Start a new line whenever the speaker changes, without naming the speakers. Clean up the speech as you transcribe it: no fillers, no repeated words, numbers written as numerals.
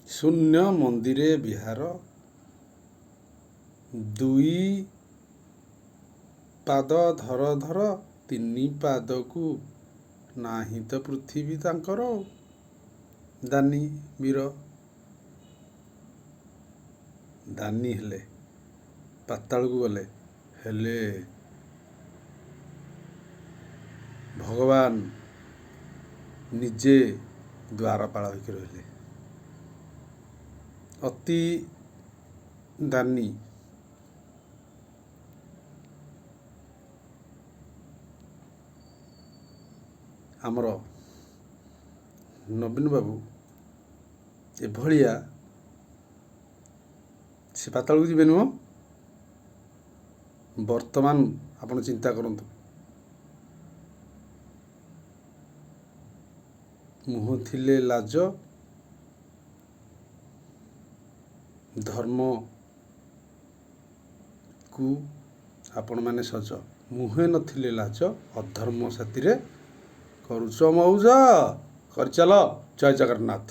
ଶୂନ୍ୟ ମନ୍ଦିରେ ବିହାର, ଦୁଇ ପାଦ ଧର ଧର, ତିନି ପାଦକୁ ନାହିଁ ତ ପୃଥିବୀ ତାଙ୍କର। ଦାନୀ ବୀର ଦାନୀ ହେଲେ, ପାତାଳକୁ ଗଲେ, ହେଲେ ଭଗବାନ ନିଜେ ଦ୍ୱାରପାଳ ହୋଇକି ରହିଲେ। ଅତି ଦାନୀ ଆମର ନବୀନ ବାବୁ ଏଭଳିଆ, ସେ ପାତାଳକୁ ଯିବେ ନୁହଁ। ବର୍ତ୍ତମାନ ଆପଣ ଚିନ୍ତା କରନ୍ତୁ, ମୁହଁ ଥିଲେ ଲାଜ, ଧର୍ମକୁ ଆପଣମାନେ ସଜ। ମୁହଁ ନଥିଲେ ଲାଜ, ଅଧର୍ମ ସାଥିରେ କରୁଛ ମଉଜ। କରିଚାଲ। ଜୟ ଜଗନ୍ନାଥ।